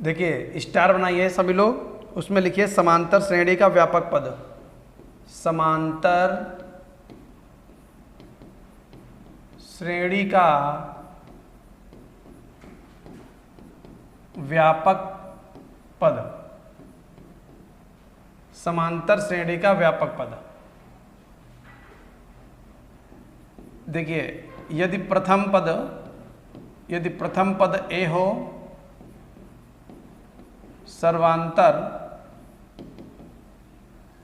देखिए स्टार बनाइए सभी लोग, उसमें लिखिए समांतर श्रेणी का व्यापक पद। समांतर श्रेणी का व्यापक पद। समांतर श्रेणी का व्यापक पद। देखिए यदि प्रथम पद ए हो, सर्वांतर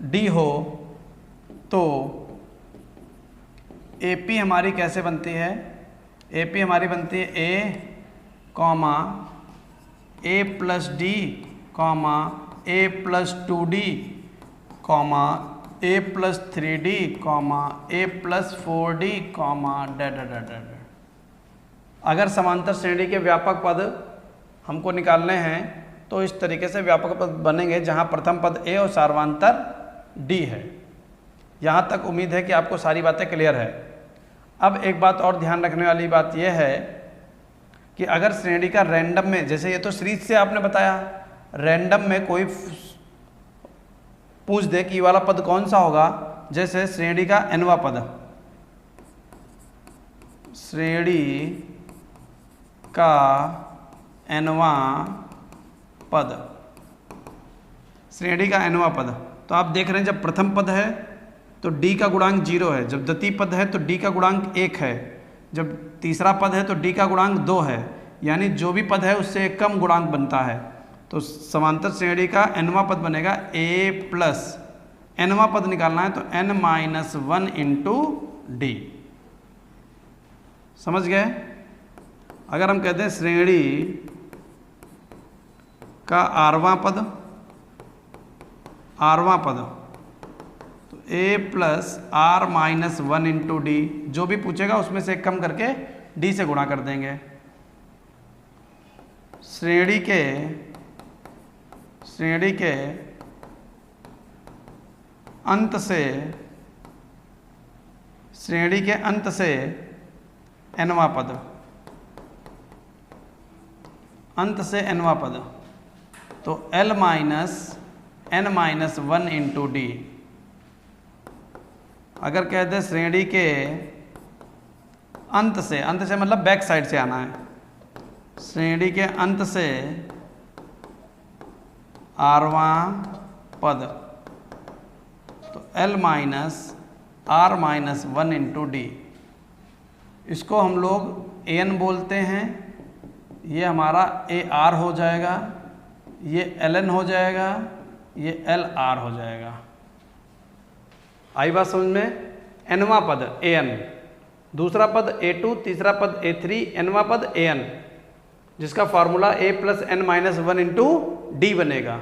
डी हो, तो एपी हमारी कैसे बनती है? एपी हमारी बनती है ए कॉमा ए प्लस डी कॉमा ए प्लस 2d कॉमा ए प्लस 3d कॉमा ए प्लस 4d कॉमा अगर समांतर श्रेणी के व्यापक पद हमको निकालने हैं तो इस तरीके से व्यापक पद बनेंगे जहां प्रथम पद ए और सार्वधातुक डी है। यहां तक उम्मीद है कि आपको सारी बातें क्लियर है। अब एक बात और ध्यान रखने वाली बात यह है कि अगर श्रेणी का रैंडम में, जैसे ये तो सीरीज से आपने बताया, रैंडम में कोई पूछ दे कि ये वाला पद कौन सा होगा, जैसे श्रेणी का nवां पद, श्रेणी का nवां पद, श्रेणी का nवां पद, तो आप देख रहे हैं जब प्रथम पद है तो d का गुणांक 0 है, जब द्वितीय पद है तो d का गुणांक 1 है, जब तीसरा पद है तो d का गुणांक 2 है, यानी जो भी पद है उससे एक कम गुणांक बनता है। तो समांतर श्रेणी का nवां पद बनेगा a प्लस, nवां पद निकालना है तो n-1 इंटू डी। समझ गए? अगर हम कहते हैं श्रेणी का आरवां पद तो a plus r-1 into D, जो भी पूछेगा उसमें से एक कम करके d से गुणा कर देंगे। श्रेणी के अंत से nवां पद, अंत से nवां पद, तो l-n-1 इंटू डी। अगर कहते हैं श्रेणी के अंत से मतलब बैक साइड से आना है, श्रेणी के अंत से आरवां पद, तो l-r-1 इंटू डी। इसको हम लोग an बोलते हैं, ये हमारा AR हो जाएगा, ये LN हो जाएगा, ये LR हो जाएगा। आई बात समझ में? nवां पद AN, दूसरा पद A2, तीसरा पद A3, nवां पद AN, जिसका formula a plus n-1 into D बनेगा।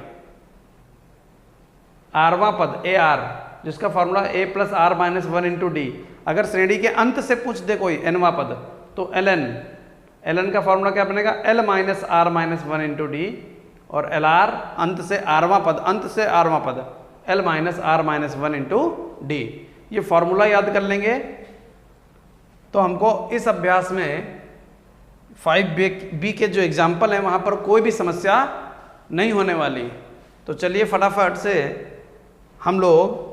आरवां पद AR, जिसका formula a plus r-1 into D. अगर श्रेणी के अंत से पूछ दे कोई nवां पद तो LN का फॉर्मूला क्या बनेगा? l-r-1 इंटू डी, और LR अंत से आरवां पद l-r-1 इंटू डी। ये फॉर्मूला याद कर लेंगे तो हमको इस अभ्यास में 5B के जो एग्जाम्पल हैं वहाँ पर कोई भी समस्या नहीं होने वाली। तो चलिए फटाफट से हम लोग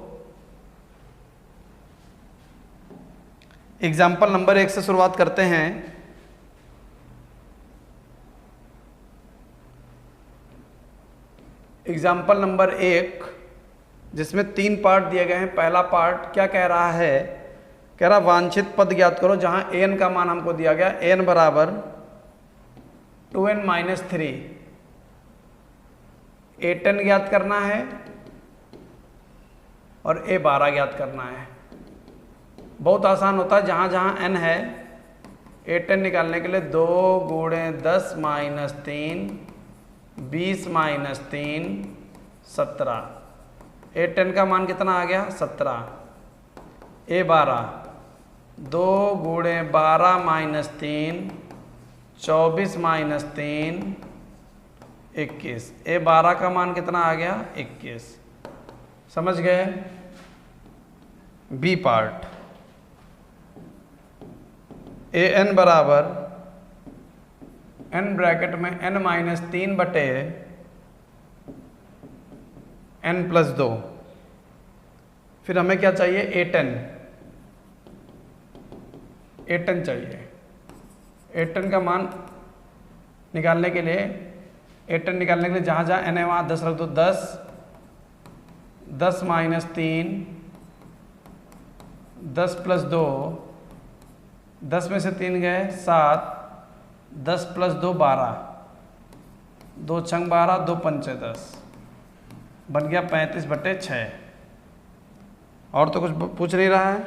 एग्जाम्पल नंबर 1 से शुरुआत करते हैं। एग्जाम्पल नंबर 1 जिसमें 3 पार्ट दिए गए हैं। पहला पार्ट क्या कह रहा है? कह रहा वांछित पद ज्ञात करो जहां an का मान हमको दिया गया, n बराबर 2n-3, a10 ज्ञात करना है और a12 ज्ञात करना है। बहुत आसान होता है, जहां जहां n है a10 निकालने के लिए 2 × 10 - 3 20 - 3 17। a10 का मान कितना आ गया? 17। a12 2 × 12 - 3 24 - 3 21। a12 का मान कितना आ गया? 21। समझ गए? बी पार्ट an बराबर n ब्रैकेट में n माइनस 3 बटे n प्लस 2। फिर हमें क्या चाहिए, A10 चाहिए। A10 का मान निकालने के लिए, A10 निकालने के लिए जहाँ जहाँ n है वहाँ 10 रख दो। 10 माइनस 3, 10 प्लस 2, 10 में से 3 गए 7, 10 प्लस 2 12, 2 छंग 12, 2 पंचे 10, बन गया 35 बटे 6। और तो कुछ पूछ नहीं रहा है।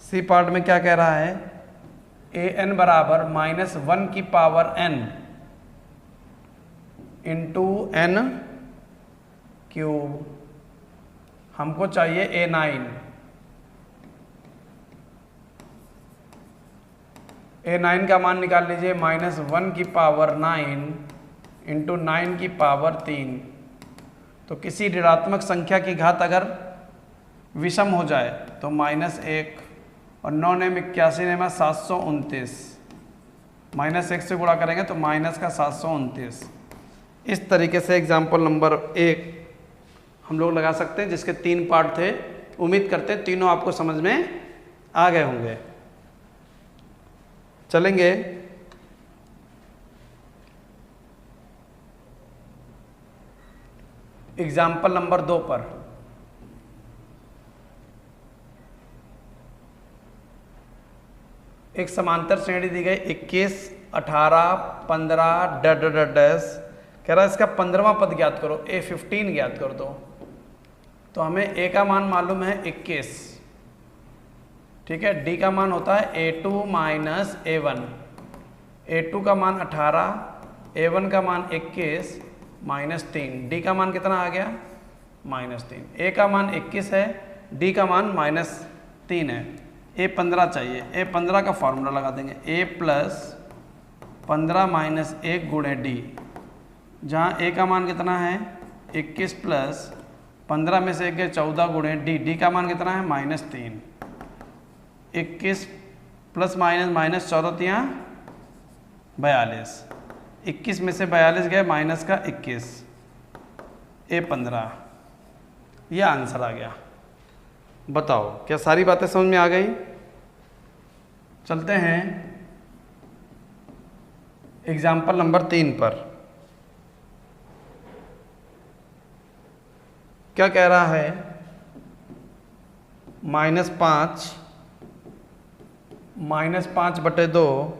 सी पार्ट में क्या कह रहा है, an बराबर -1 की power n into n cube. हमको चाहिए A9 का मान निकाल लीजिए, -1 की पावर 9 इंटू 9 की पावर 3। तो किसी ऋणात्मक संख्या की घात अगर विषम हो जाए तो -1, और 9 ने 81 ने 729, -1 से गुणा करेंगे तो माइनस का 729। इस तरीके से एग्जाम्पल नंबर 1 हम लोग लगा सकते हैं, जिसके 3 पार्ट थे। उम्मीद करते हैं तीनों आपको समझ में आ गए होंगे। चलेंगे एग्जाम्पल नंबर 2 पर। एक समांतर श्रेणी दी गई 21, 18, 15 डैश कह रहा है इसका 15वां पद ज्ञात करो, A15 ज्ञात कर दो। तो हमें A का मान मालूम है 21, ठीक है। D का मान होता है A2 माइनस A1, A2 का मान 18, A1 का मान 21 माइनस 3, D का मान कितना आ गया -3। A का मान 21 है, D का मान -3 है, A15 चाहिए। A15 का फॉर्मूला लगा देंगे, A प्लस 15 माइनस 1 गुणे D, जहाँ A का मान कितना है 21 प्लस 15 में से 1 गए 14 गुणे D का मान कितना है -3। 21 प्लस माइनस 14 तियाँ 42, 21 में से 42 गए माइनस का 21, A15, यह आंसर आ गया। बताओ क्या सारी बातें समझ में आ गई। चलते हैं एग्जाम्पल नंबर 3 पर। क्या कह रहा है, -5 बटे 2,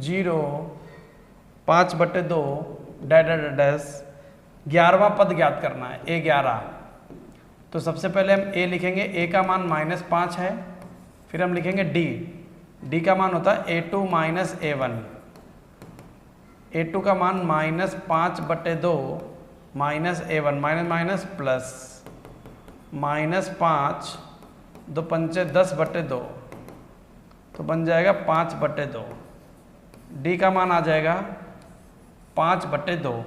0, 5 बटे 2 डैश 11वां पद ज्ञात करना है, A11। तो सबसे पहले हम A लिखेंगे, A का मान -5 है। फिर हम लिखेंगे D का मान होता है A2 माइनस A1, A2 का मान -5 बटे 2 माइनस A1, माइनस प्लस -5, 2 पंचे 10 बटे 2, तो बन जाएगा 5 बटे 2। D का मान आ जाएगा 5 बटे 2।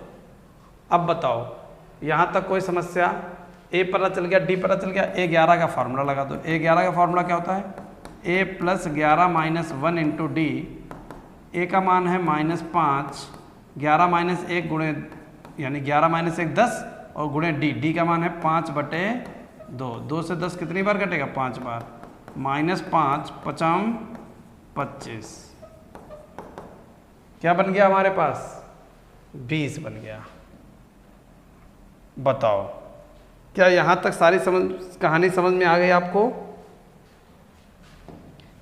अब बताओ यहाँ तक कोई समस्या। A पता चल गया, D पता चल गया, A11 का फार्मूला लगा दो। A11 का फार्मूला क्या होता है, A plus 11 minus 1 into D। A का मान है -5, 11 माइनस 1 गुणे, यानी 11 माइनस 1 10 और गुणे D का मान है 5 बटे 2। 2 से 10 कितनी बार कटेगा, 5 बार। -5 5 25, क्या बन गया हमारे पास, 20 बन गया। बताओ क्या यहाँ तक सारी कहानी समझ में आ गई आपको।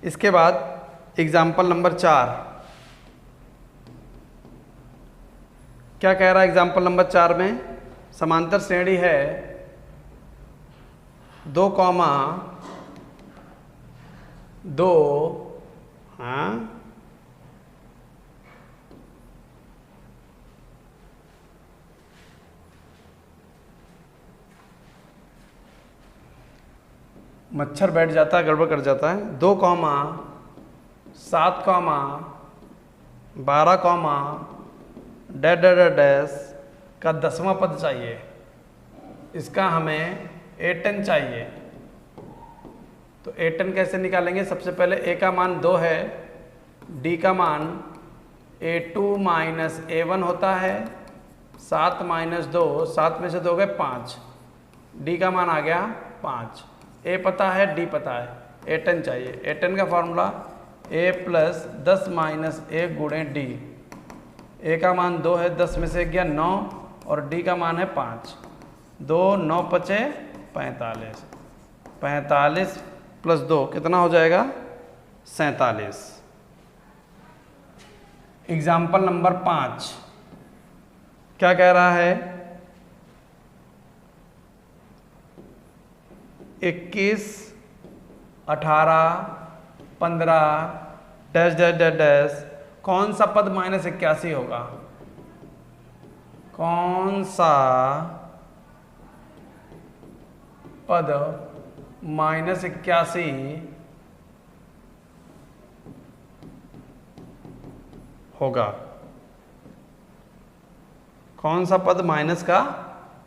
इसके बाद एग्जाम्पल नंबर 4। क्या कह रहा है एग्जाम्पल नंबर 4 में, समांतर श्रेणी है 2, 2, हाँ, मच्छर बैठ जाता है, गड़बड़ कर जाता है। 2, 7, 12, डैश का 10वां पद चाहिए। इसका हमें A10 चाहिए। तो A10 कैसे निकालेंगे? सबसे पहले A का मान 2 है, D का मान A2 माइनस A1 होता है, 7 माइनस 2, 7 में से 2 गए 5, D का मान आ गया 5। A पता है, D पता है, A10 चाहिए। A10 का फॉर्मूला A प्लस 10 माइनस 1 गुणे D। A का मान 2 है, 10 में से गया 9 और D का मान है 5। 2 9 पचे 45, 45 प्लस 2 कितना हो जाएगा? 47। एग्जाम्पल नंबर 5 क्या कह रहा है? 21, 18, 15 डैश डैश डैश डैश, कौन सा पद माइनस 81 होगा? कौन सा पद माइनस 81 होगा? कौन सा पद माइनस का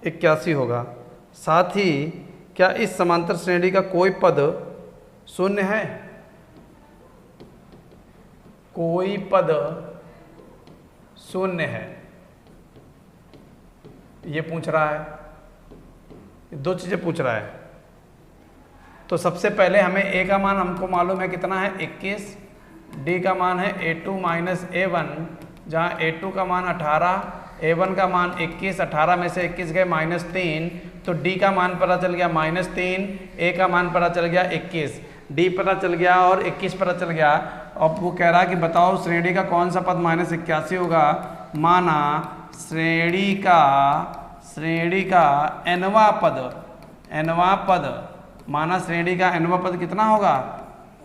81 होगा? साथ ही क्या इस समांतर श्रेणी का कोई पद शून्य है? कोई पद शून्य है, ये पूछ रहा है। दो चीजें पूछ रहा है। तो सबसे पहले हमें A का मान हमको मालूम है कितना है? 21। D का मान है A2 माइनस A1, जहाँ A2 का मान 18, A1 का मान 21, 18 में से 21 गए -3, तो D का मान पता चल गया -3, A का मान पता चल गया 21, D पता चल गया और 21 पता चल गया। अब वो कह रहा है कि बताओ श्रेणी का कौन सा पद माइनस 81 होगा? माना श्रेणी का nवां पद, माना श्रेणी का nवां पद कितना होगा?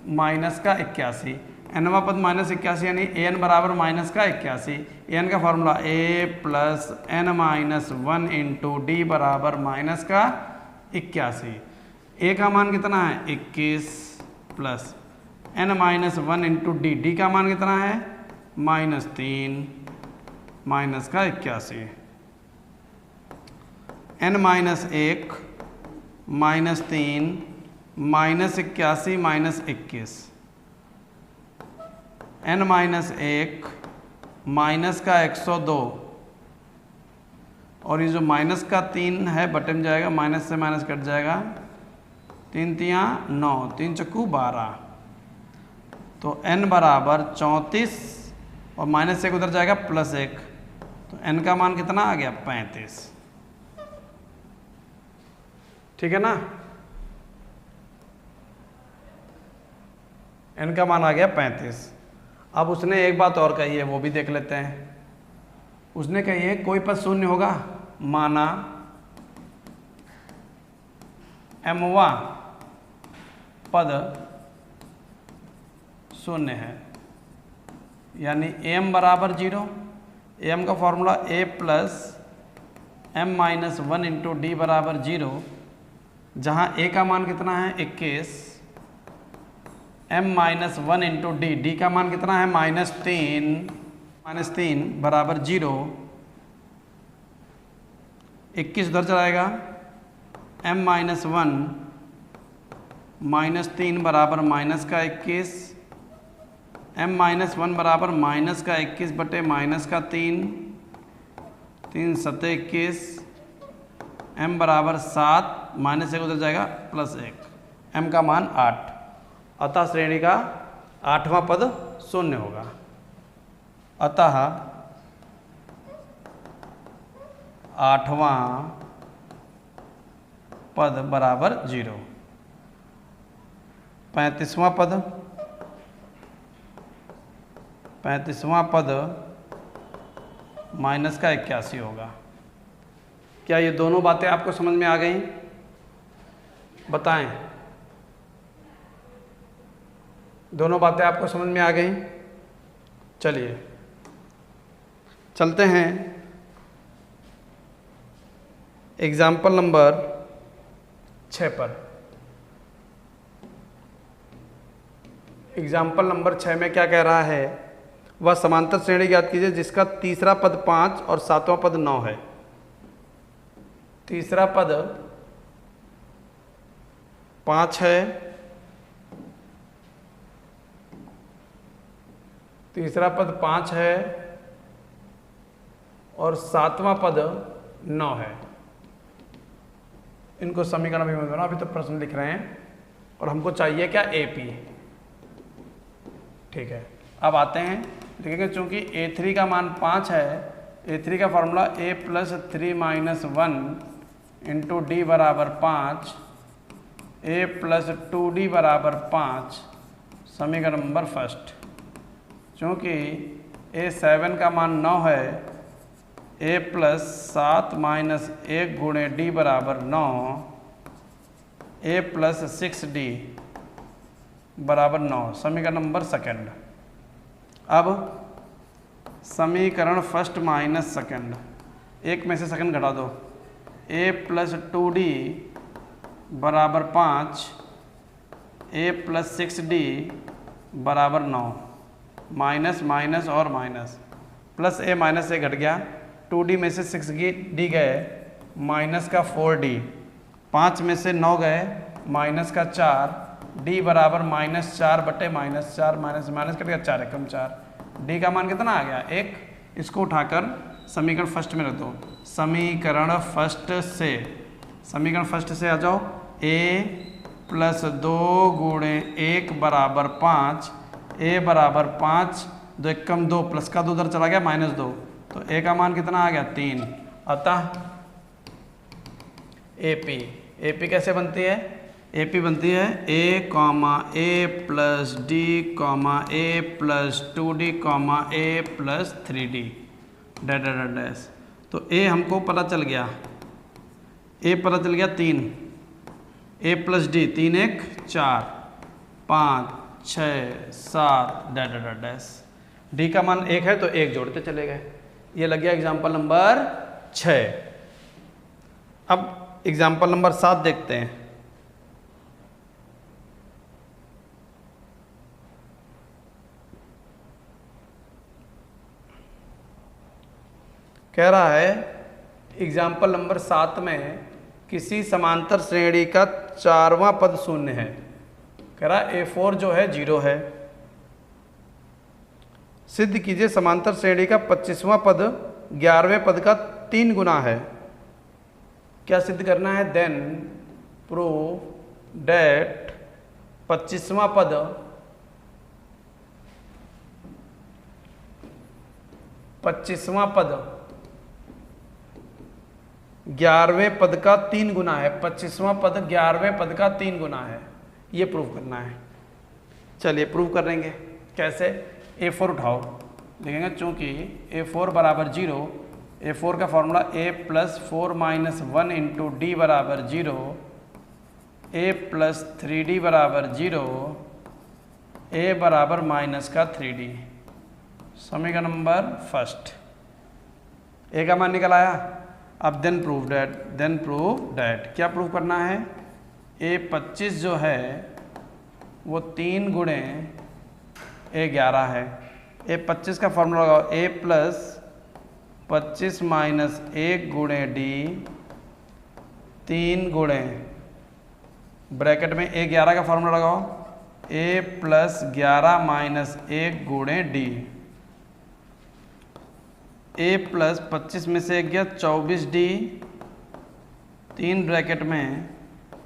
माइनस का 81। nवां पद माइनस 81 यानी an बराबर माइनस का 81। an का formula a plus n minus 1 into D बराबर माइनस का 81। a का मान कितना है? 21 plus n minus 1 into D, D का मान कितना है? -3 माइनस का 81। n minus 1 minus 3 minus 81 minus 21, n minus 1 minus का 102 और ये जो माइनस का 3 है बटन जाएगा, माइनस से माइनस कट जाएगा, 3 तियाँ 9, 3 चक्कू 12, तो n बराबर 34 और माइनस से उधर जाएगा +1, तो n का मान कितना आ गया? 35। ठीक है ना? n का मान आ गया 35। अब उसने एक बात और कही है, वो भी देख लेते हैं। उसने कही है कोई पद शून्य होगा, माना mवां पद शून्य है, यानी m बराबर 0। m का formula a plus m minus 1 into D बराबर 0, जहाँ a का मान कितना है? 21, m minus 1 into D, D का मान कितना है? -3 बराबर 0। 21 उधर चलाएगा, m माइनस 1 -3 बराबर माइनस का 21, m माइनस 1 बराबर माइनस का 21 बटे माइनस का 3, 3 सत्ते 21, m बराबर 7, माइनस से उधर जाएगा +1, m का मान 8। अतः श्रेणी का 8वां पद शून्य होगा। अतः 8वां पद बराबर 0। 35वां पद माइनस का 81 होगा। क्या ये दोनों बातें आपको समझ में आ गई? बताएं, दोनों बातें आपको समझ में आ गई? चलिए चलते हैं एग्जाम्पल नंबर 6 पर। एग्जाम्पल नंबर 6 में क्या कह रहा है? वह समांतर श्रेणी ज्ञात कीजिए जिसका तीसरा पद 5 और सातवां पद 9 है। तीसरा पद 5 है तीसरा पद 5 है और 7वां पद 9 है। इनको समीकरण अभिमत बनाओ, अभी तो प्रश्न लिख रहे हैं और हमको चाहिए क्या, AP। ठीक है, अब आते हैं, देखेंगे चूंकि A3 का मान 5 है, A3 का formula A plus 3 minus 1 into D बराबर 5, A प्लस 2D बराबर 5, समीकरण नंबर फर्स्ट। चूँकि A7 का मान 9 है, A प्लस 7 माइनस 1 गुणे डी बराबर 9, A प्लस 6D बराबर 9, समीकरण नंबर सेकंड। अब समीकरण फर्स्ट माइनस सेकंड, एक में से सेकंड घटा दो, A प्लस 2D बराबर 5, A प्लस 6D बराबर 9, माइनस माइनस और minus, plus A minus A घट गया, 2D में से 6D गए, माइनस का 4D, 5 में से 9 गए, माइनस का 4, D बराबर -4 बटे -4, माइनस माइनस कट गया, 4 एकम 4, D का मान कितना आ गया 1। इसको उठाकर समीकरण फर्स्ट में रख दो। समीकरण फर्स्ट से आ जाओ, A प्लस 2 गुणे 1 बराबर 5, A बराबर 5, 2 एकम 2, प्लस का 2 उधर चला गया -2, तो A का मान कितना आ गया 3। अतः AP कैसे बनती है, AP बनती है A plus D A plus 2D A plus 3D dash. तो A हमको पता चल गया, A पता चल गया 3, A plus D 3 1 4 5 6 7 dash. D का मान 1 है तो 1 जोड़ते चले गए। ये लग गया एग्जाम्पल नंबर 6। अब एग्जाम्पल नंबर 7 देखते हैं। कह रहा है एग्जाम्पल नंबर 7 में किसी समांतर श्रेणी का 4वां पद शून्य है। कह रहा है A4 जो है 0 है। सिद्ध कीजिए समांतर श्रेणी का 25वां पद 11वें पद का 3 गुना है। क्या सिद्ध करना है, देन प्रूव डेट 25वां पद 11वें पद का 3 गुना है। 25वां पद 11वें पद का 3 गुना है, ये प्रूव करना है। चलिए प्रूव करेंगे। कैसे, A4 उठाओ, देखेंगे चूंकि A4 बराबर 0, A4 का formula A plus 4 minus 1 into D बराबर 0, A प्लस 3D बराबर 0, A बराबर माइनस का 3D, समीकरण नंबर फर्स्ट। A का मान निकल आया। अब देन प्रूव डेट क्या प्रूव करना है, A25 जो है वो 3 गुणे A11 है। A25 का फॉर्मूला लगाओ, A प्लस 25 माइनस 1 गुणे D 3 गुणे ब्रैकेट में A11 का फॉर्मूला लगाओ, A प्लस 11 माइनस 1 गुणे D, A प्लस 25 में से 1 गया 24D, 3 ब्रैकेट में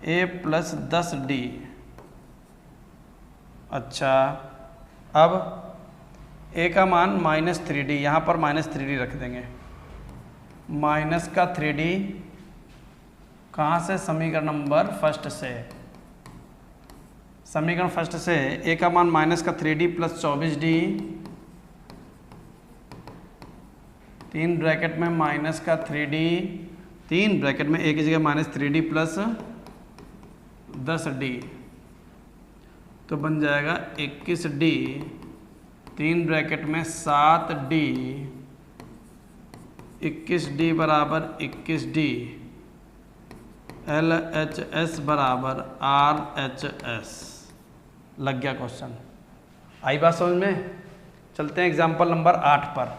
A प्लस 10D। अच्छा, अब A का मान -3D, यहाँ पर -3D रख देंगे। माइनस का 3D कहाँ से, समीकरण नंबर फर्स्ट से। समीकरण फर्स्ट से A का मान माइनस का 3D प्लस 24D, 3 ब्रैकेट में माइनस का 3D, 3 ब्रैकेट में A की जगह -3D प्लस 10D, तो बन जाएगा 21D, 3 ब्रैकेट में 7D, 21D बराबर 21D, LHS बराबर RHS। लग गया क्वेश्चन। आई बात समझ में। चलते हैं एग्जाम्पल नंबर 8 पर।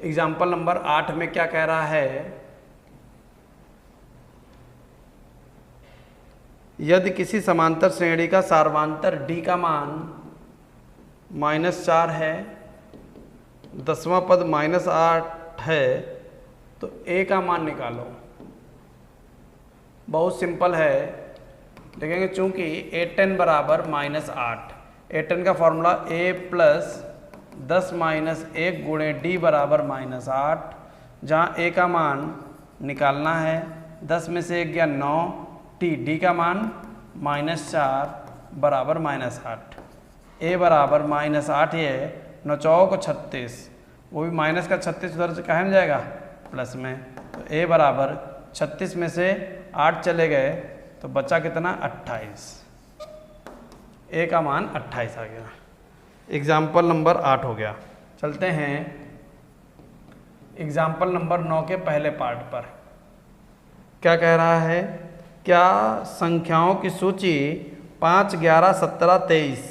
एग्जाम्पल नंबर 8 में क्या कह रहा है, यदि किसी समांतर श्रेणी का सार्वंतर d का मान -4 है, 10वां पद -8 है, तो a का मान निकालो। बहुत सिंपल है, देखेंगे चूंकि a10 बराबर -8, a10 का फॉर्मूला a प्लस 10 माइनस 1 गुणे d बराबर -8, जहाँ a का मान निकालना है, 10 में से 1 गया 9, d का मान -4 बराबर -8, a बराबर -8 ये 9 चौक को 36, वो भी माइनस का 36 उधर से कहाँ में जाएगा प्लस में, तो a बराबर 36 में से 8 चले गए तो बचा कितना 28, a का मान 28 आ गया। एग्जाम्पल नंबर 8 हो गया। चलते हैं एग्जाम्पल नंबर 9 के पहले पार्ट पर। क्या कह रहा है, क्या संख्याओं की सूची 5, 11, 17, 23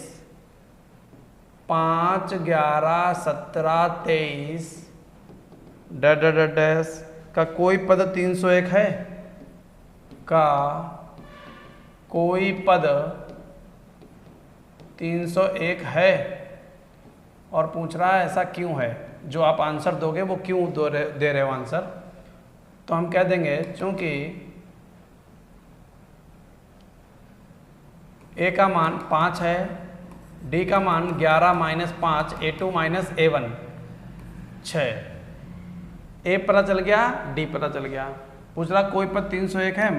5, 11, 17, 23 डैश का कोई पद 301 है? का कोई पद 301 है और पूछ रहा है ऐसा क्यों है। जो आप आंसर दोगे वो क्यों दे रहे हो आंसर, तो हम कह देंगे चूंकि a का मान 5 है, d का मान 11 minus 5, a2 minus a1 6, a पता चल गया, d पता चल गया। पूछ रहा कोई पद 301 है,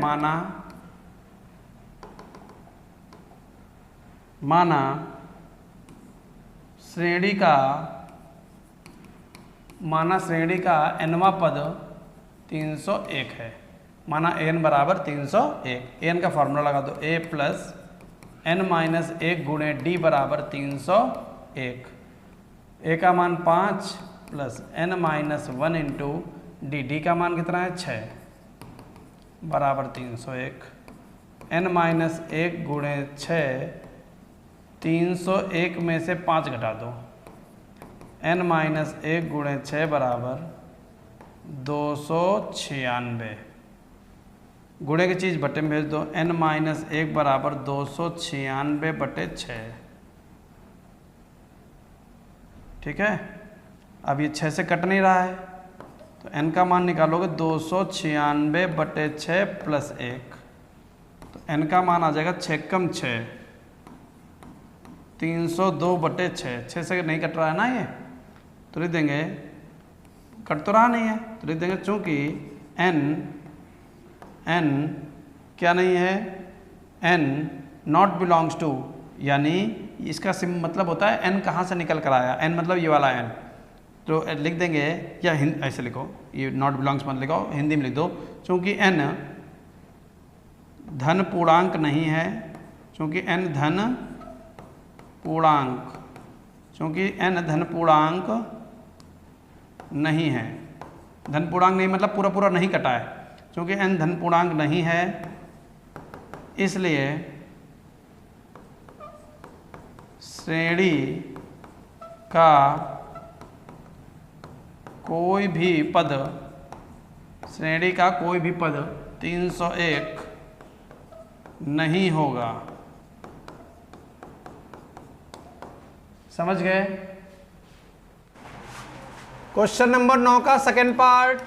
माना श्रेणी का nवां पद 301 है, माना n बराबर 301, n का फॉर्मूला लगा दो, a प्लस n माइनस 1 गुणे d बराबर 301, a का मान 5 plus n minus 1 into d का मान कितना है 6 बराबर 301, n माइनस 1 गुणे 6, 301 में से 5 घटा दो, n माइनस 1 गुणे 6 बराबर 296, गुणे की चीज़ बटे में भेज दो, n माइनस 1 बराबर 296 बटे 6। ठीक है, अब ये 6 से कट नहीं रहा है तो n का मान निकालोगे 296 बटे 6 प्लस 1, तो n का मान आ जाएगा 6 कम 6 302 बटे 6 से नहीं कट रहा है ना, ये तो लिख देंगे, कट तो रहा नहीं है तो लिख देंगे चूंकि n क्या नहीं है, n नॉट बिलोंग्स टू, यानी इसका मतलब होता है n कहाँ से निकल कर आया, n मतलब ये वाला n, तो लिख देंगे या ऐसे लिखो, ये नॉट बिलोंग्स मत लिखो, हिंदी में लिख दो, चूंकि n धन पूर्णांक नहीं है, चूंकि n धन पूर्णांक, चूंकि n धन पूर्णांक नहीं है, धन पूर्णांक नहीं मतलब पूरा पूरा नहीं कटा है, चूंकि n धन पूर्णांक नहीं है इसलिए श्रेणी का कोई भी पद 301 नहीं होगा। समझ गए? क्वेश्चन नंबर 9 का सेकंड पार्ट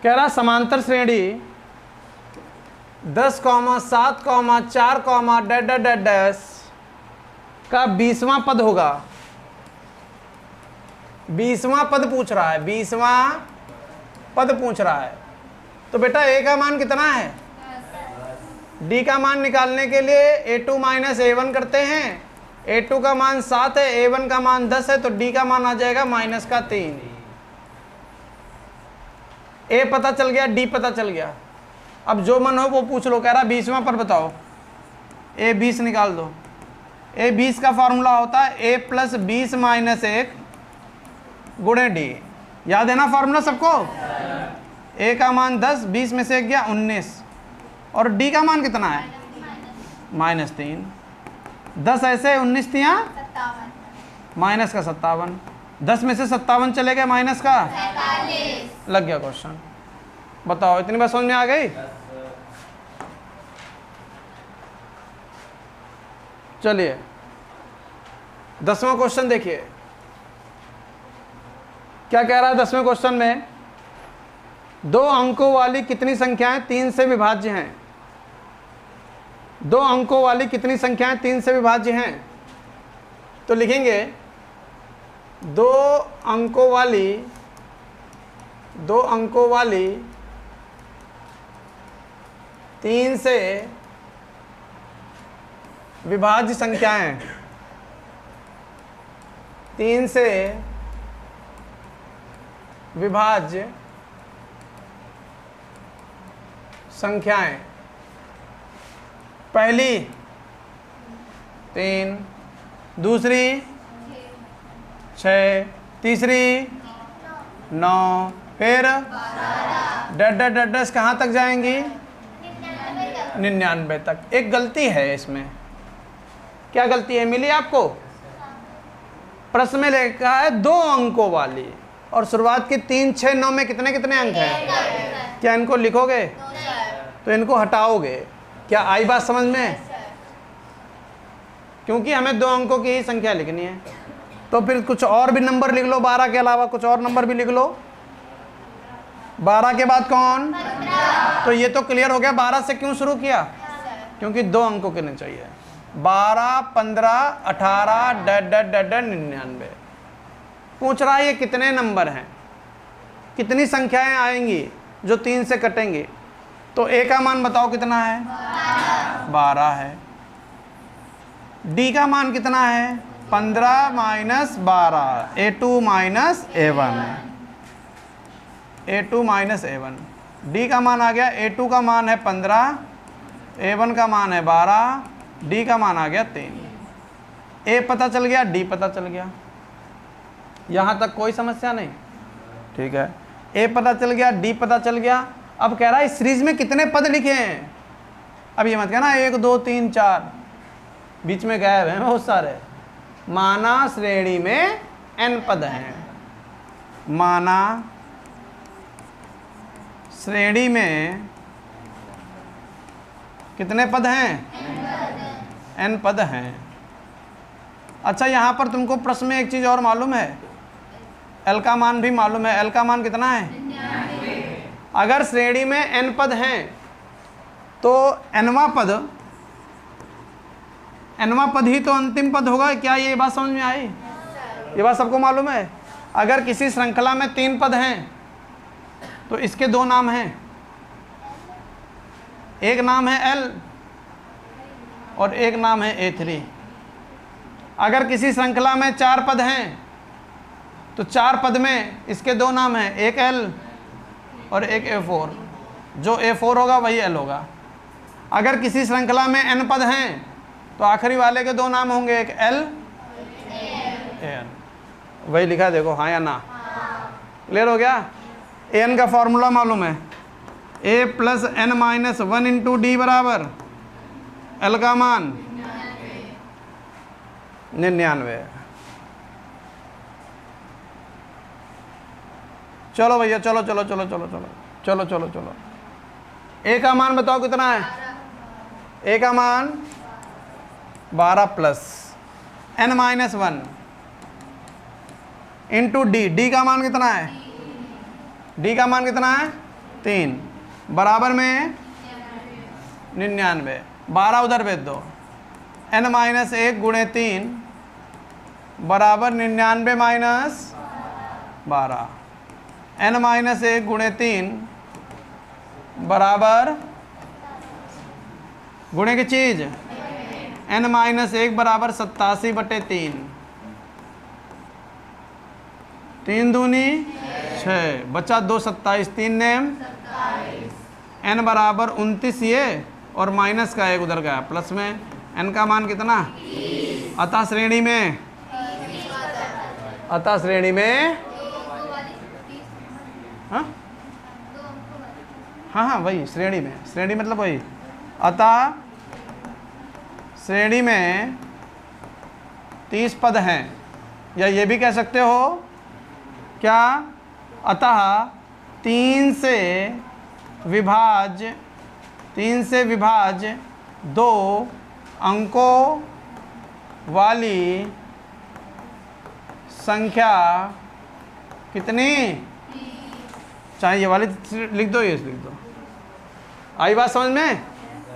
कह रहा समांतर श्रेणी 10, 7, 4, डैश का 20वां पद होगा। 20वां पद पूछ रहा है, 20वां पद पूछ रहा है, तो बेटा a का मान कितना है, d का मान निकालने के लिए a2 माइनस a1 करते हैं, a2 का मान 7 है, a1 का मान 10 है, तो d का मान आ जाएगा -3। a पता चल गया, d पता चल गया, अब जो मन हो वो पूछ लो। कह रहा 20वां पर बताओ, a 20 निकाल दो। a 20 का फॉर्मूला होता है a प्लस 20 माइनस 1 गुणे d, याद है ना फॉर्मूला सबको। a का मान 10, 20 में से 1 गया 19, और d का मान कितना है -3, 10 ऐसे 19 थी माइनस का 57, 10 में से 57 चले गए माइनस का 45। लग गया क्वेश्चन। बताओ इतनी बात समझ में आ गई? चलिए 10वां क्वेश्चन देखिए क्या कह रहा है 10वें क्वेश्चन में, 2 अंकों वाली कितनी संख्याएं 3 से विभाज्य हैं? 2 अंकों वाली कितनी संख्याएं 3 से विभाज्य हैं? तो लिखेंगे 2 अंकों वाली 3 से विभाज्य संख्याएं, 3 से विभाज्य संख्याएं। पहली 3, दूसरी 6, तीसरी 9, फिर डस कहाँ तक जाएंगी? 99 तक। एक गलती है इसमें। क्या गलती है मिली आपको? प्रश्न में लिखा है 2 अंकों वाली और शुरुआत की 3, 6, 9 में कितने कितने अंक हैं? क्या इनको लिखोगे? तो इनको हटाओगे। क्या आई बात समझ में? क्योंकि हमें 2 अंकों की ही संख्या लिखनी है। तो फिर कुछ और भी नंबर लिख लो, 12 के अलावा कुछ और नंबर भी लिख लो। 12 के बाद कौन? 15। तो ये तो क्लियर हो गया 12 से क्यों शुरू किया? क्योंकि 2 अंकों के नहीं चाहिए। 12, 15, 18, 99। पूछ रहा है ये कितने नंबर हैं, कितनी संख्याएं आएंगी जो 3 से कटेंगी? तो ए का मान बताओ कितना है? 12 है। डी का मान कितना है? 15 minus 12, A2 minus A1, A2 minus A1। D का मान आ गया, A2 का मान है 15, A1 का मान है 12, डी का मान आ गया 3। ए पता चल गया, डी पता चल गया। यहाँ तक कोई समस्या नहीं, ठीक है। ए पता चल गया, डी पता चल गया। अब कह रहा है इस सीरीज में कितने पद लिखे हैं? अब ये मत कहना 1, 2, 3, 4, बीच में गायब हैं बहुत सारे। माना श्रेणी में n पद हैं। माना श्रेणी में कितने पद हैं? n पद हैं। अच्छा यहाँ पर तुमको प्रश्न में एक चीज़ और मालूम है, l का मान भी मालूम है। l का मान कितना है? अगर श्रेणी में n पद हैं तो nवां पद ही तो अंतिम पद होगा। क्या ये बात समझ में आई? ये बात सबको मालूम है। अगर किसी श्रृंखला में 3 पद हैं तो इसके 2 नाम हैं। एक नाम है L और एक नाम है A3। अगर किसी श्रृंखला में 4 पद हैं तो 4 पद में इसके 2 नाम हैं, एक L और एक A4। जो A4 होगा वही L होगा। अगर किसी श्रृंखला में n पद हैं तो आखिरी वाले के 2 नाम होंगे, एक L, AN। वही लिखा देखो, हाँ या ना? क्लियर हो गया? AN का फॉर्मूला मालूम है, A plus n minus 1 into D बराबर L का मान 99। चलो भैया, चलो चलो चलो चलो चलो चलो चलो चलो। ए का मान बताओ कितना है? ए का मान 12 plus n minus 1 into D. D का मान कितना है? डी का मान कितना है? 3 बराबर में 99। 12 उधर भेज दो। n माइनस 1 गुणे 3 बराबर 99 माइनस 12। n माइनस 1 गुणे 3 बराबर गुणे की चीज n माइनस 1 बराबर 87/3। 3 दूनी 6, बचा 2 27, 3 नेम n बराबर 29 ये और माइनस का 1 उधर गया प्लस में। n का मान कितना? अतः श्रेणी में हाँ वही श्रेणी में। श्रेणी मतलब वही। अतः श्रेणी में 30 पद हैं, या ये भी कह सकते हो क्या? अतः 3 से विभाज्य 2 अंकों वाली संख्या कितनी, चाहे ये वाली लिख दो, ये लिख दो। आई बात समझ में?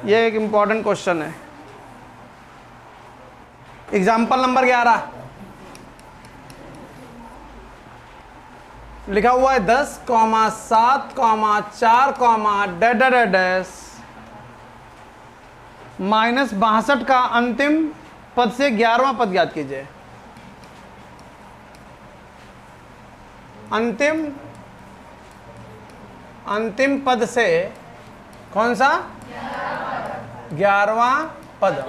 ये एक इंपॉर्टेंट क्वेश्चन है। एग्जाम्पल नंबर 11 लिखा हुआ है 10, 7, 4, डैश माइनस 62 का अंतिम पद से 11वां पद ज्ञात कीजिए। अंतिम पद से कौन सा? 11वां पद।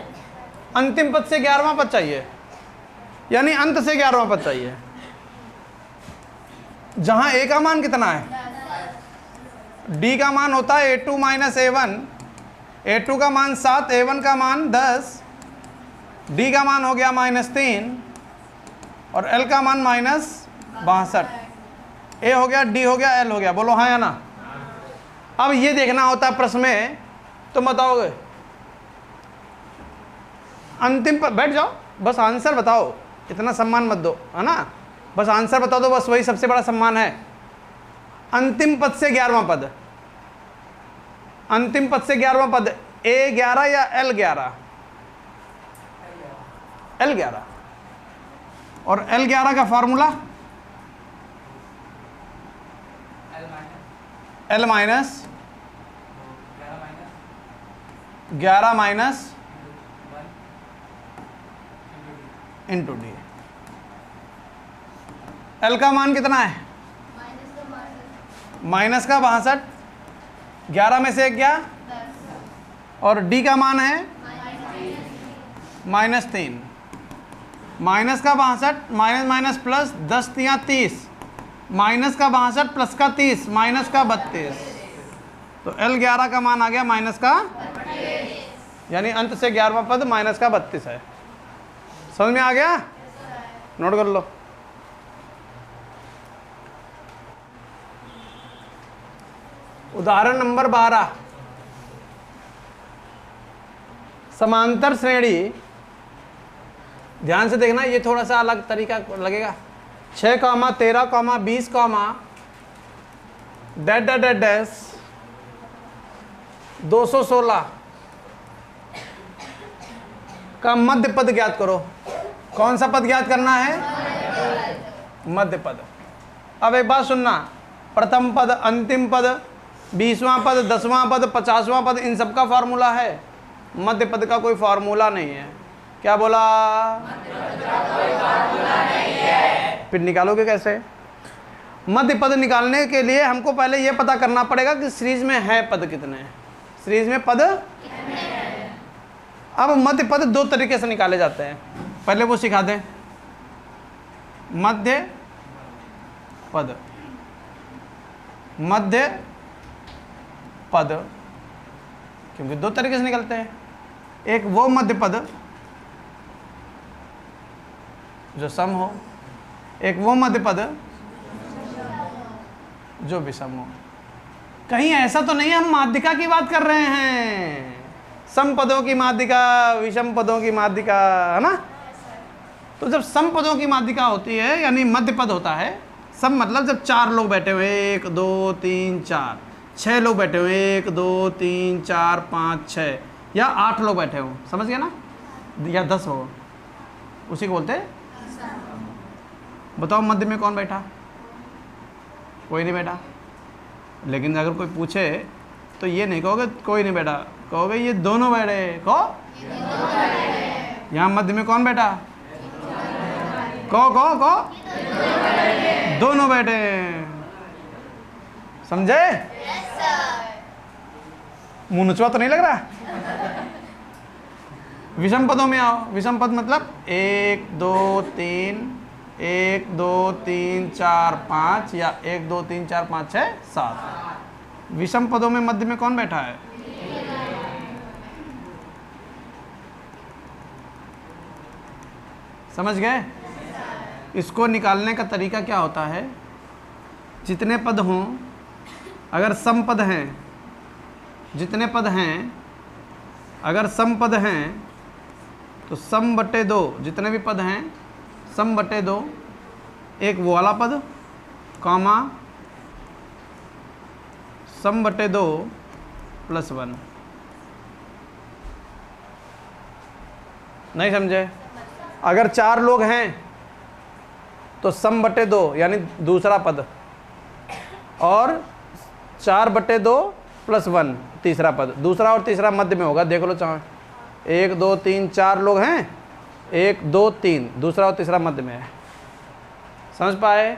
अंतिम पद से 11वां पद चाहिए, यानी अंत से 11वां पद चाहिए, जहां a का मान कितना है? d का मान होता है a2 माइनस a1, a2 का मान 7, a1 का मान 10, d का मान हो गया -3 और l का मान -62। a हो गया, d हो गया, l हो गया। बोलो हाँ या ना? अब ये देखना होता है प्रश्न में, तो बताओगे अंतिम पर बैठ जाओ, बस आंसर बताओ, इतना सम्मान मत दो, है ना? बस आंसर बता दो, बस वही सबसे बड़ा सम्मान है। अंतिम पद से 11वां पद, अंतिम पद से 11वां पद A11 या L11? L11। और L11 का formula L minus 11 minus into D. L का मान कितना है? माइनस का 62, 11 में से एक गया, और D का मान है -3। माइनस का 62, माइनस माइनस प्लस, 10 या 30, माइनस का 62 प्लस का 30, माइनस का 32। तो L11 का मान आ गया माइनस का, यानी अंत से 11वां पद माइनस का 32 है। समझ में आ गया? नोट कर लो। उदाहरण नंबर 12, समांतर श्रेणी। ध्यान से देखना, ये थोड़ा सा अलग तरीका लगेगा। 6, 13, 20, डैश 216 का मध्य पद ज्ञात करो। कौन सा पद ज्ञात करना है? मध्य पद। अब एक बात सुनना, प्रथम पद, अंतिम पद, 20वां पद, 10वां पद, 50वां पद, इन सब का फॉर्मूला है। मध्य पद का कोई फॉर्मूला नहीं है। क्या बोला? फिर निकालोगे कैसे? मध्य पद निकालने के लिए हमको पहले यह पता करना पड़ेगा कि सीरीज में है पद कितने। सीरीज में पद अब मध्य पद दो तरीके से निकाले जाते हैं, पहले वो सिखा दें। मध्य पद, मध्य पद, क्योंकि दो तरीके से निकलते हैं। एक वो मध्य पद जो सम हो, एक वो मध्य पद जो विषम हो। कहीं ऐसा तो नहीं है हम माध्यिका की बात कर रहे हैं, सम पदों की माध्यिका, विषम पदों की माध्यिका, है ना? तो जब सम पदों की माध्यिका होती है यानी मध्य पद होता है, सम मतलब जब 4 लोग बैठे हुए, 1 2 3 4, 6 लोग बैठे हुए, 1 2 3 4 5 6, या 8 लोग बैठे हो, समझ गया ना? या 10 हो, उसी को बोलते हैं। बताओ मध्य में कौन बैठा? कोई नहीं बैठा। लेकिन अगर कोई पूछे तो ये नहीं कहोगे कोई नहीं बैठा, कहोगे ये दोनों बैठे। कहो यहाँ मध्य में कौन बैठा? कहो दोनों बैठे। समझे? मुंह नुचवा तो नहीं लग रहा? विषम पदों में आओ। विषम पद मतलब 1 2 3, 1 2 3 4 5, या 1 2 3 4 5 6 7। विषम पदों में मध्य में कौन बैठा है? समझ गए? इसको निकालने का तरीका क्या होता है? जितने पद हों, अगर सम पद हैं, जितने पद हैं अगर सम पद हैं तो सम बटे 2 जितने भी पद हैं सम बटे 2, एक वो वाला पद कॉमा सम बटे 2 प्लस 1। नहीं समझे? अगर 4 लोग हैं तो सम बटे 2 यानी दूसरा पद, और 4 बटे 2 प्लस 1 तीसरा पद। दूसरा और तीसरा मध्य में होगा, देख लो चाहे 1 2 3 4 लोग हैं, 1 2 3, दूसरा और तीसरा मध्य में है। समझ पाए?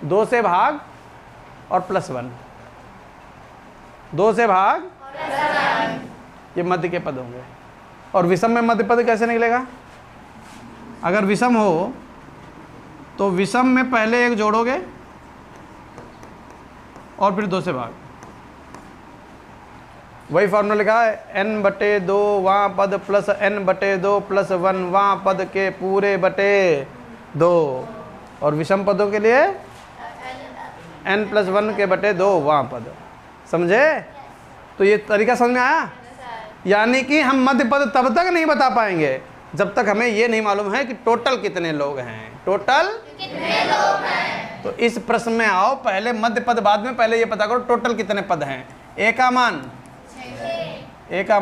2 से भाग और प्लस 1, 2 से भाग ये मध्य के पद होंगे। और विषम में मध्य पद कैसे निकलेगा? अगर विषम हो तो विषम में पहले 1 जोड़ोगे और फिर 2 से भाग। वही फॉर्मूला लिखा है n बटे 2 वहाँ पद प्लस n बटे 2 प्लस 1 वहाँ पद के पूरे बटे 2। और विषम पदों के लिए n प्लस 1 के बटे 2 वहाँ पद। समझे? तो ये तरीका समझ में आया? यानी कि हम मध्य पद तब तक नहीं बता पाएंगे जब तक हमें ये नहीं मालूम है कि टोटल कितने लोग हैं। टोटल कितने लोग हैं? तो इस प्रश्न में आओ, पहले मध्य पद बाद में, पहले ये पता करो टोटल कितने पद हैं। ए का मान 6, ए का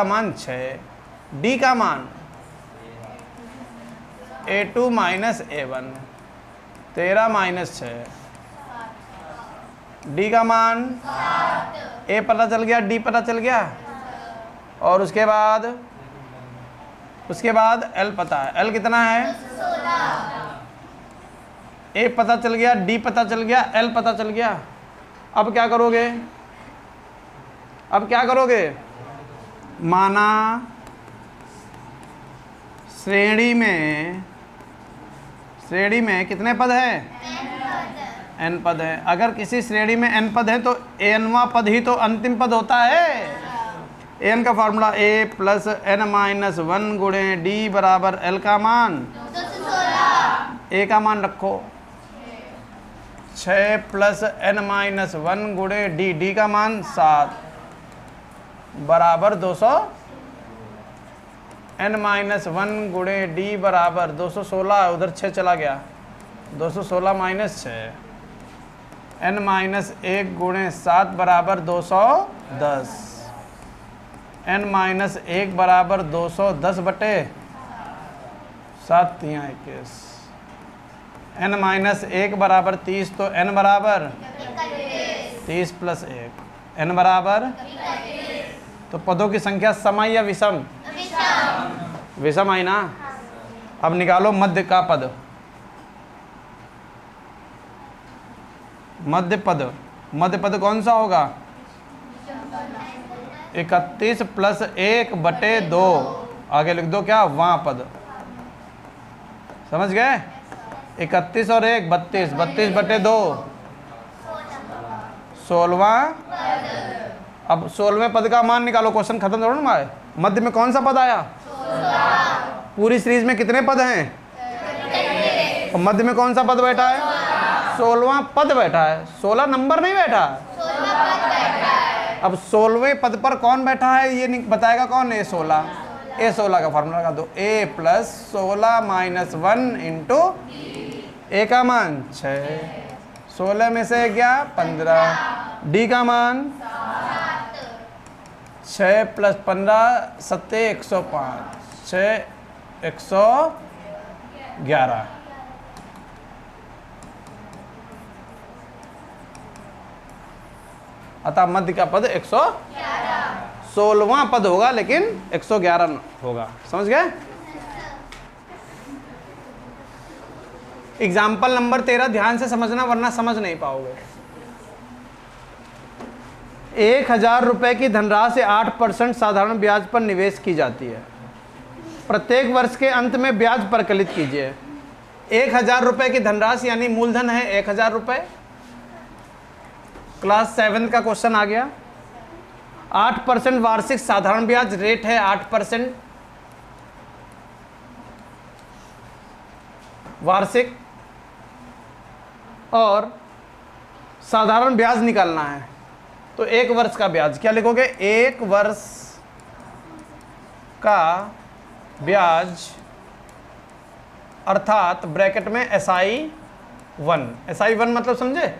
मान 6, डी का मान A2 minus A1 13 minus 6, D का मान ए पता चल गया, डी पता चल गया, और उसके बाद एल पता है। एल कितना है? 16। ए पता चल गया, डी पता चल गया, एल पता चल गया। अब क्या करोगे? माना श्रेणी में कितने पद हैं? n पद है। अगर किसी श्रेणी में n पद है तो nवां पद ही तो अंतिम पद होता है। n का formula a plus n minus 1 गुणे d बराबर l का मान 216। a का मान रखो 6 प्लस n माइनस 1 गुणे d का मान 7 बराबर 200। n माइनस 1 गुणे d बराबर 216, उधर 6 चला गया, 216 माइनस 6, n माइनस 1 गुणे 7 बराबर 210, n माइनस 1 बराबर 210 बटे 7 3 21, n माइनस 1 बराबर 30, तो n बराबर 30 प्लस 1, n बराबर। तो पदों की संख्या सम आई या विषम? विषम आई ना। अब निकालो मध्य का पद। मध्य पद कौन सा होगा? 31 प्लस 1 बटे 2, आगे लिख दो क्या? वहाँ पद। समझ गए? 31 और 1 32, 32 बटे 2 16वां। अब 16वें पद का मान निकालो, क्वेश्चन खत्म करो ना। मध्य में कौन सा पद आया? पूरी सीरीज में कितने पद हैं? और मध्य में कौन सा पद बैठा है? 16वां पद बैठा है, 16 नंबर नहीं बैठा। अब 16वें पद पर कौन बैठा है ये बताएगा कौन? A16। A16 का फॉर्मूला लगा दो, a प्लस 16 माइनस 1 इंटू ए का मान 6, 16 में से गया 15, डी का मान 6 प्लस 15 7 105, 6 111। अतः मध्य का पद 116वां पद होगा, लेकिन 111 होगा। समझ गए? एग्जाम्पल नंबर 13 ध्यान से समझना, वरना समझ नहीं पाओगे। 1000 रुपए की धनराशि 8% साधारण ब्याज पर निवेश की जाती है। प्रत्येक वर्ष के अंत में ब्याज प्रकलित कीजिए। 1000 रुपए की धनराशि यानी मूलधन है 1000 रुपए। क्लास 7 का क्वेश्चन आ गया। 8% वार्षिक साधारण ब्याज रेट है 8% वार्षिक, और साधारण ब्याज निकालना है। तो 1 वर्ष का ब्याज क्या लिखोगे? 1 वर्ष का ब्याज अर्थात ब्रैकेट में SI1, SI1 मतलब समझे,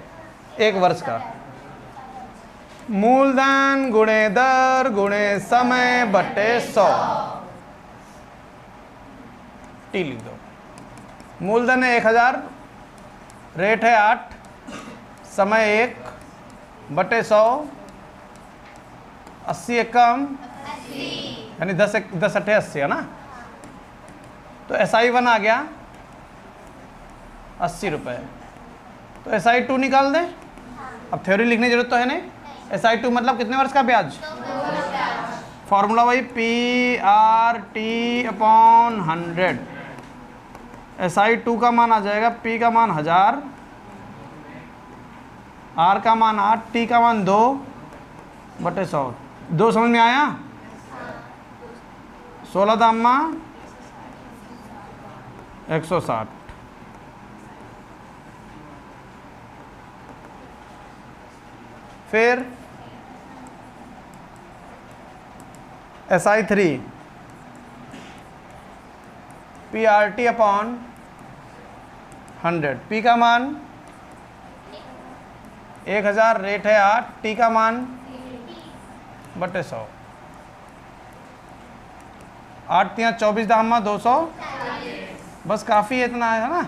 1 वर्ष का, मूलधन गुणे दर गुणे समय बटे 100, टी लिख दो। मूलधन है 1000, रेट है 8, समय 1 बटे 100, 80 एकम यानी 10 अट्ठे 80 है ना। तो SI1 आ गया 80 रुपये। तो SI2 निकाल दें। अब थ्योरी लिखने की जरूरत तो है नहीं। SI2 मतलब कितने वर्ष का ब्याज? फॉर्मूला वही PRT/100। SI2 का मान आ जाएगा, P का मान 1000, R का मान 8, T का मान 2 बटे 100। 2 समझ में आया? 16 दामा 160। फिर SI3 PRT/100। P का मान 1000, रेट है 8, T का मान बटे 100। 8 तिया 24 दामा 200, बस काफ़ी है, इतना है ना।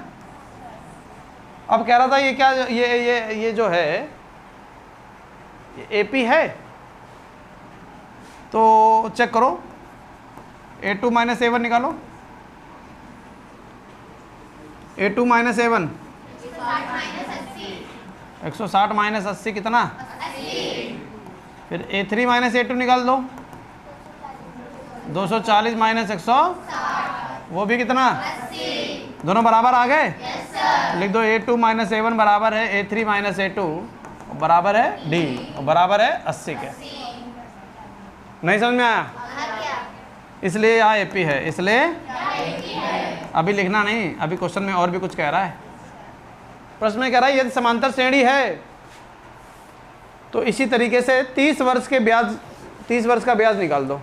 अब कह रहा था ये क्या, ये जो है ये AP है, तो चेक करो, A2 माइनस A1 निकालो। A2 माइनस A1 160 माइनस 80 कितना? 80। फिर A3 माइनस A2 निकाल दो, 240 माइनस 160, वो भी कितना? 80। दोनों बराबर आ गए? Yes sir. लिख दो A2 माइनस A1 बराबर है A3 माइनस A2 बराबर है D और बराबर है 80 के। नहीं समझ में आया? इसलिए यहाँ AP है, इसलिए अभी लिखना नहीं, अभी क्वेश्चन में और भी कुछ कह रहा है। प्रश्न में कह रहा है यदि समांतर श्रेणी है तो इसी तरीके से 30 वर्ष के ब्याज, 30 वर्ष का ब्याज निकाल दो।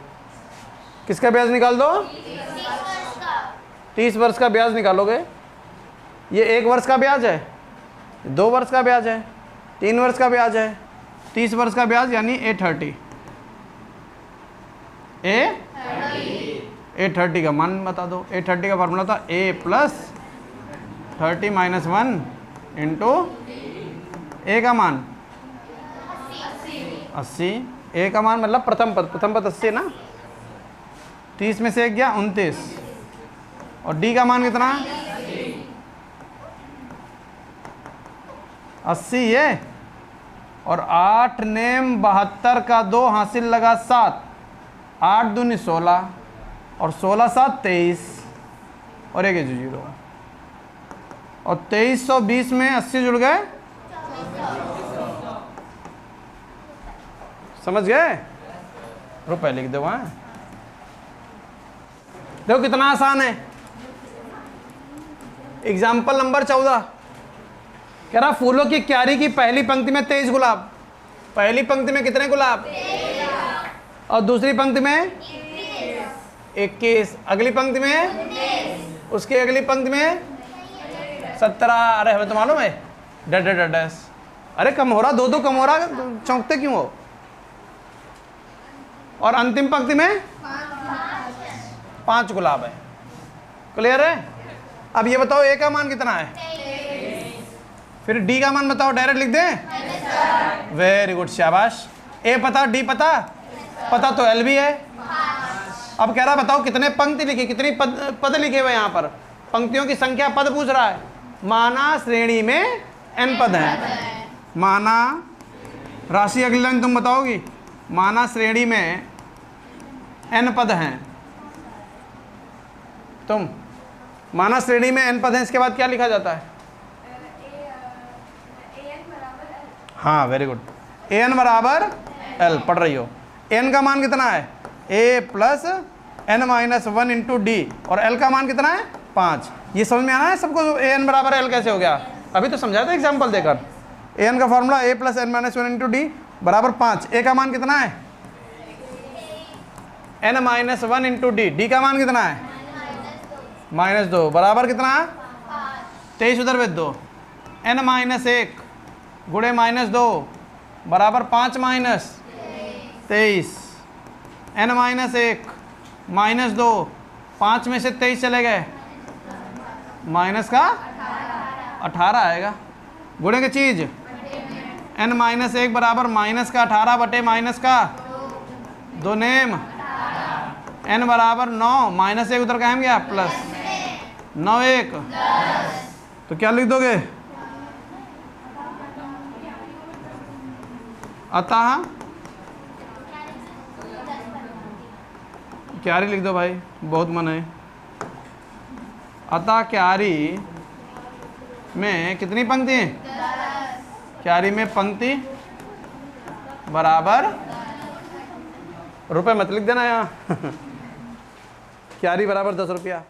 किसका ब्याज निकाल दो? 30 वर्ष का ब्याज निकालोगे। ये 1 वर्ष का ब्याज है, 2 वर्ष का ब्याज है, 3 वर्ष का ब्याज है, 30 वर्ष का ब्याज यानी A30। A30 का मान बता दो। A30 का फार्मूला था A plus 30 minus 1 into A का मान 80। A का मान मतलब प्रथम पद 80 ना। 30 में से 1 गया 29, और D का मान कितना? 80 ये, और 8 नेम 72 का 2 हासिल लगा 7, 8 दूनी 16 और 16 7 23 और 1 0, और 2320 में 80 जुड़ गए, समझ गए? रुपए लिख दो वहाँ। देखो कितना आसान है। एग्जाम्पल नंबर 14 कह रहा फूलों की क्यारी की पहली पंक्ति में 23 गुलाब। पहली पंक्ति में कितने गुलाब? 23। और दूसरी पंक्ति में 21। अगली पंक्ति में उसकी अगली पंक्ति में 17। अरे हमें तो मालूम है डैश। अरे कम हो रहा, 2 कम हो रहा, चौंकते क्यों हो? और अंतिम पंक्ति में 5 गुलाब है। क्लियर है? अब ये बताओ A का मान कितना है? 23। फिर D का मान बताओ, डायरेक्ट लिख दें? वेरी गुड, शाबाश। A पता, D पता, पता तो L भी है। अब कह रहा बताओ कितने पंक्ति लिखी, कितनी पद लिखे हुए यहाँ पर? पंक्तियों की संख्या पद पूछ रहा है। माना श्रेणी में n पद हैं। माना राशि, अगली लाइन तुम बताओगी। माना श्रेणी में n पद हैं। तुम माना श्रेणी में n पद हैं, इसके बाद क्या लिखा जाता है? हाँ वेरी गुड, an बराबर l। पढ़ रही हो? n का मान कितना है? a plus n minus 1 into D, और l का मान कितना है? 5। ये समझ में आना है सबको? an बराबर l कैसे हो गया? अभी तो समझाया था एग्जाम्पल देकर। an का formula a plus n minus 1 into D बराबर 5। a का मान कितना है? n minus 1 into D, D का मान कितना है -2 बराबर कितना 23 उधर भेज दो, n माइनस 1 गुणे -2 बराबर 5 माइनस 23, n माइनस 1 -2 5 में से 23 चले गए माइनस का 18 आएगा, गुणे की चीज n माइनस 1 बराबर माइनस का 18 बटे माइनस का 2 नेम, n बराबर 9 माइनस 1 उधर कहाँ गया प्लस 9 1, तो क्या लिख दोगे अतः क्यारी लिख दो भाई, बहुत मन है। अतः क्यारी में कितनी पंक्ति है, क्यारी में पंक्ति बराबर रुपए मत लिख देना यहाँ क्यारी बराबर 10 रुपया।